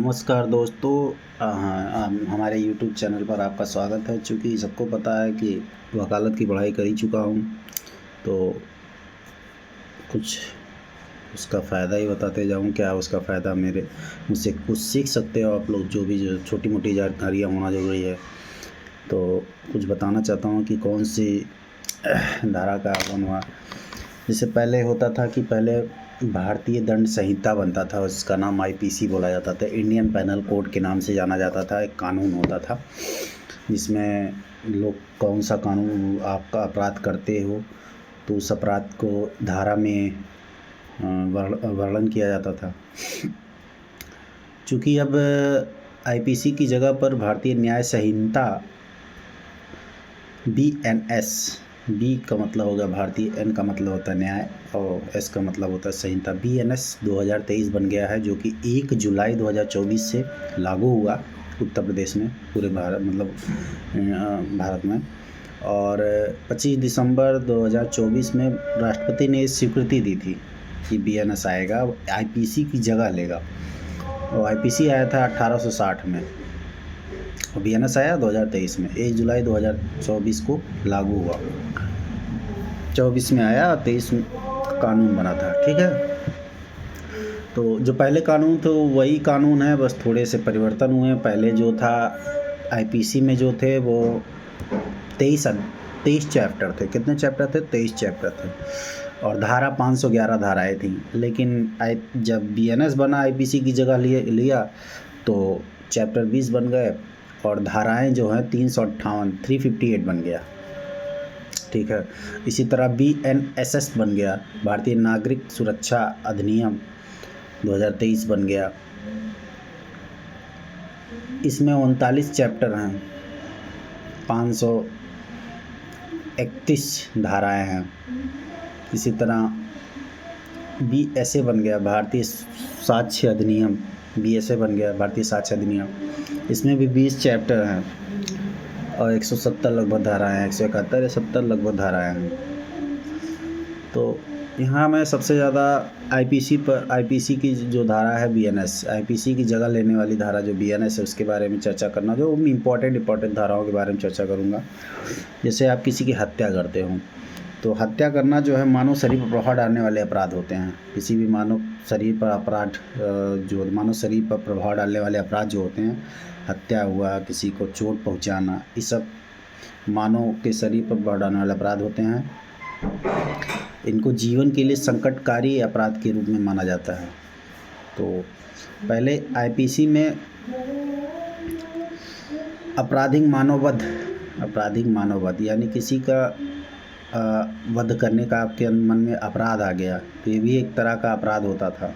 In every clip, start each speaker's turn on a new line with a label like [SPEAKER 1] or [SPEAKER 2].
[SPEAKER 1] नमस्कार दोस्तों। हमारे YouTube चैनल पर आपका स्वागत है। चूँकि सबको पता है कि वकालत की पढ़ाई कर ही चुका हूँ, तो कुछ उसका फ़ायदा ही बताते जाऊँ। क्या उसका फ़ायदा मुझसे कुछ सीख सकते हो आप लोग, जो छोटी मोटी जानकारियाँ होना ज़रूरी है। तो कुछ बताना चाहता हूँ कि कौन सी धारा का आगमन हुआ। जैसे पहले होता था कि पहले भारतीय दंड संहिता बनता था, उसका नाम IPC बोला जाता था, इंडियन पैनल कोड के नाम से जाना जाता था। एक कानून होता था जिसमें लोग कौन सा कानून आपका अपराध करते हो तो उस अपराध को धारा में वर्णन किया जाता था। चूँकि अब IPC की जगह पर भारतीय न्याय संहिता BNS, बी का मतलब होगा भारतीय, N का मतलब होता है न्याय और S का मतलब होता है संहिता, BNS 2023 बन गया है, जो कि 1 जुलाई 2024 से लागू हुआ उत्तर प्रदेश में, पूरे भारत में। और 25 दिसंबर 2024 में राष्ट्रपति ने स्वीकृति दी थी कि BNS आएगा, IPC की जगह लेगा। और IPC आया था 1860 में और BNS आया 2023 में। 1 जुलाई 2024 को लागू हुआ, 24 में आया और 23 में कानून बना था। ठीक है, तो जो पहले कानून थे वही कानून है, बस थोड़े से परिवर्तन हुए। पहले जो था IPC में जो थे वो 23 चैप्टर थे। कितने चैप्टर थे? 23 चैप्टर थे और धारा 511 धाराएँ थी। लेकिन जब BNS बना, IPC की जगह लिया तो चैप्टर 20 बन गए और धाराएं जो हैं 358 बन गया। ठीक है, इसी तरह BNSS बन गया, भारतीय नागरिक सुरक्षा अधिनियम 2023 बन गया। इसमें 39 चैप्टर हैं, 531 धाराएं हैं। इसी तरह BSA बन गया, भारतीय साक्ष्य अधिनियम, BSA बन गया, भारतीय साक्ष्य अधिनियम। इसमें भी 20 चैप्टर हैं और 170 लगभग धाराएँ हैं, 171 या 70 लगभग धाराएँ हैं। तो यहाँ मैं सबसे ज़्यादा IPC की जो धारा है BNS, IPC की जगह लेने वाली धारा जो BNS है उसके बारे में चर्चा करना, जो इम्पोर्टेंट धाराओं के बारे में चर्चा करूँगा। जैसे आप किसी की हत्या करते हो, तो हत्या करना जो है मानव शरीर पर प्रभाव डालने वाले अपराध होते हैं। किसी भी मानव शरीर पर प्रभाव डालने वाले अपराध जो होते हैं, हत्या हुआ, किसी को चोट पहुंचाना, ये सब मानव के शरीर पर प्रभाव डालने वाले अपराध होते हैं। इनको जीवन के लिए संकटकारी अपराध के रूप में माना जाता है। तो पहले IPC में आपराधिक मानववध यानी किसी का वध करने का आपके मन में अपराध आ गया, तो ये भी एक तरह का अपराध होता था।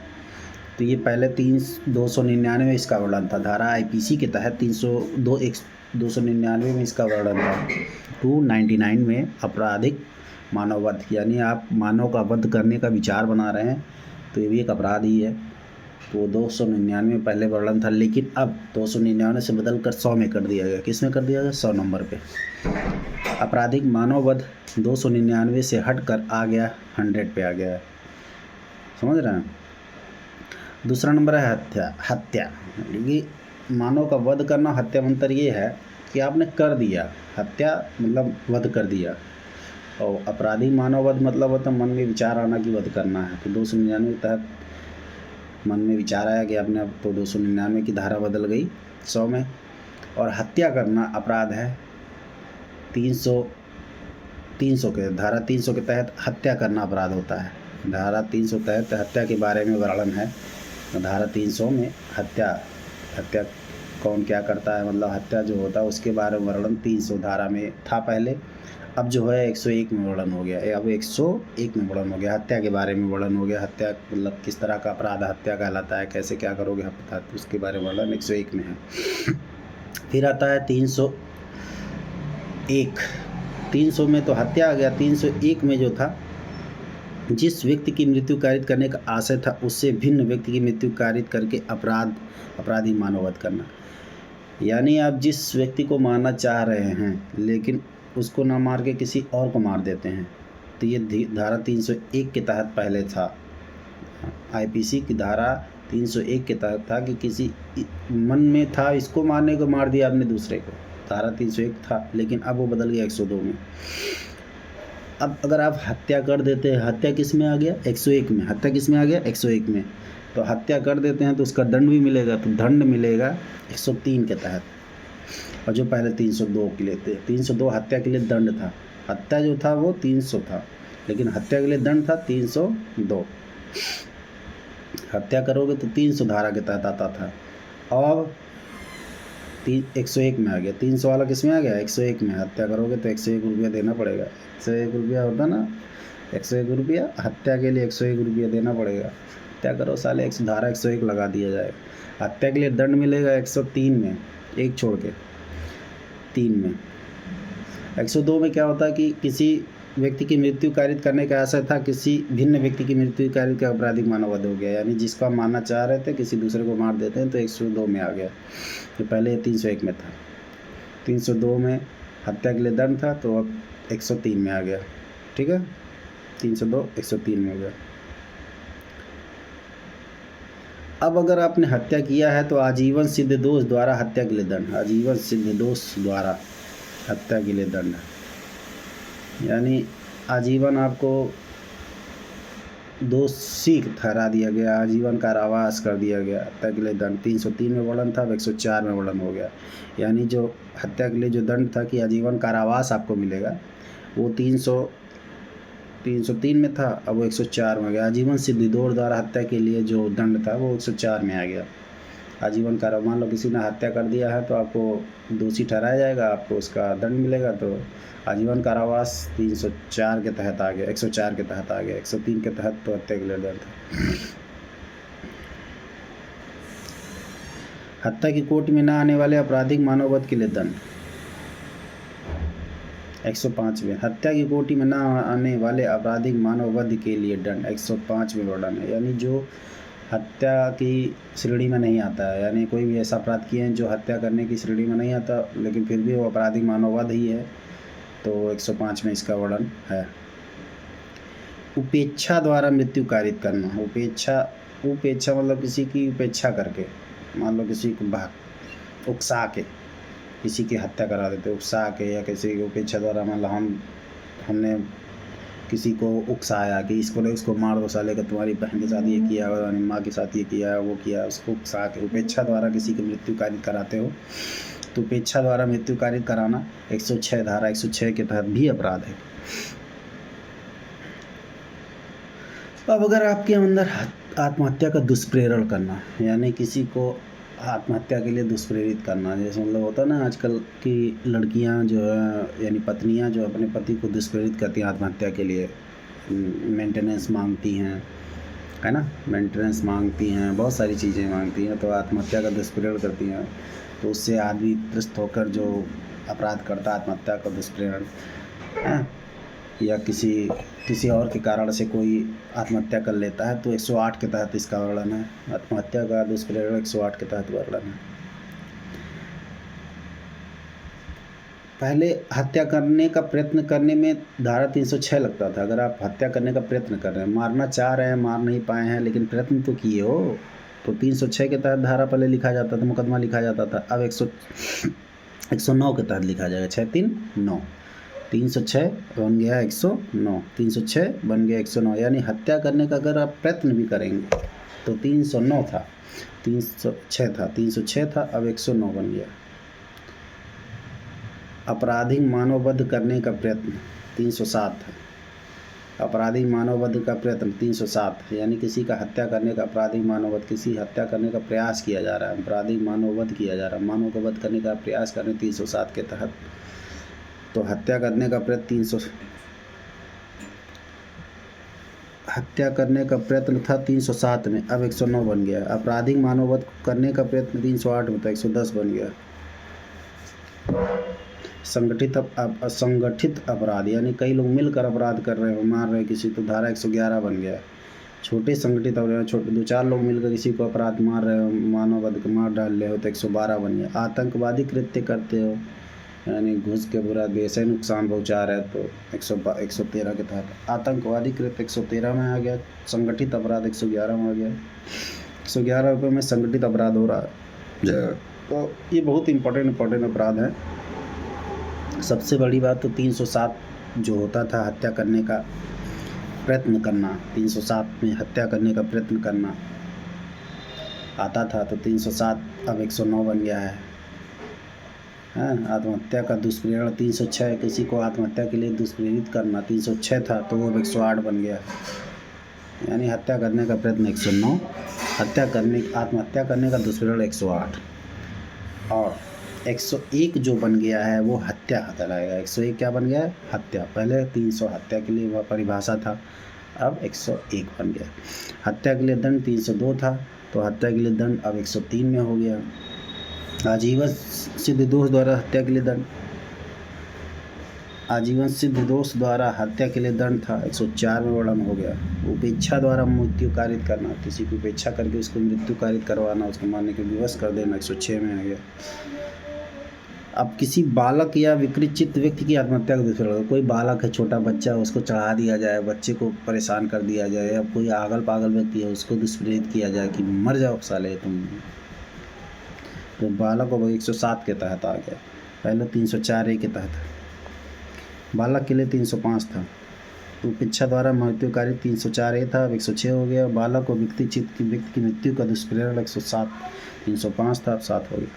[SPEAKER 1] तो ये पहले 299 इसका वर्णन था। धारा IPC के तहत 299 में इसका वर्णन था। 299 में आपराधिक मानववध, यानी आप मानव का वध करने का विचार बना रहे हैं तो ये भी एक अपराध ही है। तो 299 में पहले वर्णन था, लेकिन अब 299 से बदल कर 100 में कर दिया गया। किस में कर दिया गया? 100 नंबर पे। आपराधिक मानववध 299 से हट कर आ गया 100 पे आ गया है। समझ रहे हैं? दूसरा नंबर है हत्या। मानव का वध करना, हत्या में अंतर ये है कि आपने कर दिया, हत्या मतलब वध कर दिया, और आपराधिक मानववध मतलब होता है मन में विचार आना कि वध करना है। तो 299 के तहत मन में विचार आया कि आपने, अब तो 299 की धारा बदल गई 100 में। और हत्या करना अपराध है 300 के धारा 300 के तहत हत्या करना अपराध होता है। धारा 300 तहत हत्या के बारे में वर्णन है। धारा 300 में हत्या कौन क्या करता है, मतलब हत्या जो होता है उसके बारे में वर्णन 300 धारा में था पहले। अब जो है 101 में वर्णन हो गया। अब 101 में वर्णन हो गया, हत्या के बारे में वर्णन हो गया। हत्या मतलब किस तरह का अपराध हत्या कहलाता है, कैसे क्या करोगे हत्या, उसके बारे में वर्णन 101 में है। फिर आता है 300 में तो हत्या आ गया। 301 में जो था, जिस व्यक्ति की मृत्यु कारित करने का आशय था उससे भिन्न व्यक्ति की मृत्यु कारित करके अपराधी मानववध करना। यानी आप जिस व्यक्ति को मारना चाह रहे हैं लेकिन उसको ना मार के किसी और को मार देते हैं, तो ये धारा 301 के तहत पहले था। IPC की धारा 301 के तहत था कि किसी मन में था इसको मारने को, मार दिया आपने दूसरे को, धारा 301 था, लेकिन अब वो बदल गया 102 में। अब अगर आप हत्या कर देते हैं, हत्या किस में आ गया? 101 में। हत्या किस में आ गया? 101 में। तो हत्या कर देते हैं तो उसका दंड भी मिलेगा, तो दंड मिलेगा 103 के तहत, और जो पहले 302 के लिए थे। 302 हत्या के लिए दंड था, हत्या जो था वो 300 था, लेकिन हत्या के लिए दंड था 302। हत्या करोगे तो 300 धारा के तहत आता था, और 101 में आ गया। 300 वाला किस में आ गया? 101 में। हत्या करोगे तो 101 रुपया देना पड़ेगा। 101 रुपया होता ना, 101 रुपया हत्या के लिए 101 रुपया देना पड़ेगा। हत्या करो साले, धारा 101 लगा दिया जाएगा। हत्या के लिए दंड मिलेगा 103 में, एक छोड़ के 3 में। 102 में क्या होता है कि किसी व्यक्ति की मृत्यु कारित करने का आशय था, किसी भिन्न व्यक्ति की मृत्यु कारित का आपराधिक मानववध हो गया, यानी जिसको हम मारना चाह रहे थे किसी दूसरे को मार देते हैं, तो 102 में आ गया। तो पहले 301 में था, 302 में हत्या के लिए दंड था, तो अब 103 में आ गया। ठीक है, 302 103 में हो गया। अब अगर आपने हत्या किया है तो आजीवन सिद्ध दोष द्वारा हत्या के लिए दंड, आजीवन सिद्ध दोष द्वारा हत्या के लिए दंड, यानी आजीवन आपको दोषी ठहरा दिया गया, आजीवन कारावास कर दिया गया। हत्या के लिए दंड 303 में वर्णन था, अब 104 में वर्णन हो गया। यानी जो हत्या के लिए जो दंड था कि आजीवन कारावास आपको मिलेगा, वो 303 में था, अब वो 104 में आ गया। आजीवन सिद्ध दोष द्वारा हत्या के लिए जो दंड था वो 104 में आ गया। आजीवन कारावास, मान लो किसी ने हत्या कर दिया है तो आपको दोषी ठहराया जाएगा, आपको उसका दंड मिलेगा, तो आजीवन कारावास 304 के तहत आ गया, 104 के तहत आ गया। 103 के तहत तो हत्या के लिए दंड था। हत्या की कोर्ट में ना आने वाले आपराधिक मानववध के लिए दंड 105 में। हत्या की कोटि में ना आने वाले आपराधिक मानववध के लिए दंड 105 में वर्णन है, यानी जो हत्या की श्रेणी में नहीं आता है, यानी कोई भी ऐसा अपराध किए हैं जो हत्या करने की श्रेणी में नहीं आता, लेकिन फिर भी वो आपराधिक मानववध ही है, तो 105 में इसका वर्णन है। उपेक्षा द्वारा मृत्यु कारित करना, उपेक्षा मतलब किसी की उपेक्षा करके, मान लो किसी को उकसा के किसी की हत्या करा देते, उकसा के, या किसी की उपेक्षा द्वारा, मान लो हमने किसी को उकसाया कि इसको मार दो साले का, तुम्हारी बहन के साथ ये किया, माँ के साथ ये किया, वो किया, उसको उकसा के उपेक्षा द्वारा किसी की मृत्यु कारित कराते हो, तो उपेक्षा द्वारा मृत्यु कारित कराना 106 धारा 106 के तहत भी अपराध है। अब अगर आपके अंदर आत्महत्या का दुष्प्रेरण करना, यानी किसी को आत्महत्या के लिए दुष्प्रेरित करना, जैसे मतलब होता है ना आजकल की लड़कियां जो है, यानी पत्नियां जो अपने पति को दुष्प्रेरित करती हैं आत्महत्या के लिए, मेंटेनेंस मांगती हैं, है ना, मेंटेनेंस मांगती हैं, बहुत सारी चीज़ें मांगती हैं, तो आत्महत्या का दुष्प्रेरण करती हैं, तो उससे आदमी त्रस्त होकर जो अपराध करता है आत्महत्या का दुष्प्रेरण, या किसी और के कारण से कोई आत्महत्या कर लेता है, तो 108 के तहत इसका वर्णन है। आत्महत्या का दुष्प्रेरण 108 के तहत वर्णन है। पहले हत्या करने का प्रयत्न करने में धारा 306 लगता था। अगर आप हत्या करने का प्रयत्न कर रहे हैं, मारना चाह रहे हैं, मार नहीं पाए हैं, लेकिन प्रयत्न तो किए हो, तो 306 के तहत धारा पहले लिखा जाता था, मुकदमा लिखा जाता था। अब 109 के तहत लिखा जाएगा, 639 306 बन गया 109, 306 बन गया 109, यानी हत्या करने का अगर आप प्रयत्न भी करेंगे तो 309 था, 306 था, अब 109 बन गया। आपराधिक मानववध करने का प्रयत्न 307 है, आपराधिक मानववध का प्रयत्न 307, यानी किसी का हत्या करने का आपराधिक मानववध, किसी हत्या करने का प्रयास किया जा रहा है, आपराधिक मानववध किया जा रहा है, मानव का वध करने का प्रयास करने 307 के तहत। तो हत्या करने का प्रयत्न हत्या करने का प्रयत्न था 307 में, अब 109 बन गया। आपराधिक मानववध करने का प्रयत्न 308 में था, 110 बन गया। असंगठित अपराध, यानी कई लोग मिलकर अपराध कर रहे हो, मार रहे किसी, तो धारा 111 बन गया। छोटे संगठित अपराध, छोटे 2-4 लोग मिलकर किसी को अपराध मार रहे हो, मानववध को मार डाल रहे हो, तो 112 बन गया। आतंकवादी कृत्य करते हो, यानी घुस के बुरा बेसे नुकसान पहुंचा रहे, तो 113 के तहत आतंकवादी कृत्य 113 में आ गया। संगठित अपराध 111 में आ गया। 111 रुपये में संगठित अपराध हो रहा है। तो ये बहुत इम्पोर्टेंट अपराध है। सबसे बड़ी बात तो 307 जो होता था हत्या करने का प्रयत्न करना, 307 में हत्या करने का प्रयत्न करना आता था, तो 307 अब 109 बन गया है। आत्महत्या का दुष्प्रेरण 306, किसी को आत्महत्या के लिए दुष्प्रेरित करना 306 था, तो वो अब 108 बन गया। यानी हत्या करने का प्रयत्न 109, आत्महत्या करने का दुष्प्रेरण 108 और 101 जो बन गया है वो हत्या कहलाएगा। 101 क्या बन गया है? हत्या। पहले 300 हत्या के लिए वह परिभाषा था, अब 101 बन गया। हत्या के लिए दंड 302 था, तो हत्या के लिए दंड अब 103 में हो गया। आजीवन सिद्ध दोष द्वारा हत्या के लिए दंड, आजीवन सिद्ध दोष द्वारा हत्या के लिए दंड था 104 में वर्णन हो गया। उपेक्षा द्वारा मृत्यु कारित करना, किसी की उपेक्षा करके उसको मृत्यु कारित करवाना, उसको मारने के विवश कर देना 106 में आ गया। अब किसी बालक या विकृत चित्त व्यक्ति की आत्महत्या का दुष्प्रेरण, कोई बालक है, छोटा बच्चा, उसको चढ़ा दिया जाए, बच्चे को परेशान कर दिया जाए, या कोई आगल पागल व्यक्ति है उसको दुष्प्रेरित किया जाए कि मर जाओ साले तुम, तो बालक को 107 के तहत आ गया। पहले 304A के तहत। बालक के लिए 305 था। उपेक्षा द्वारा मृत्युकारी 304A था, अब 106 हो गया। बालक को व्यक्ति की मृत्यु का दुष्प्रेरण 107, 305 था, अब 7 हो गया।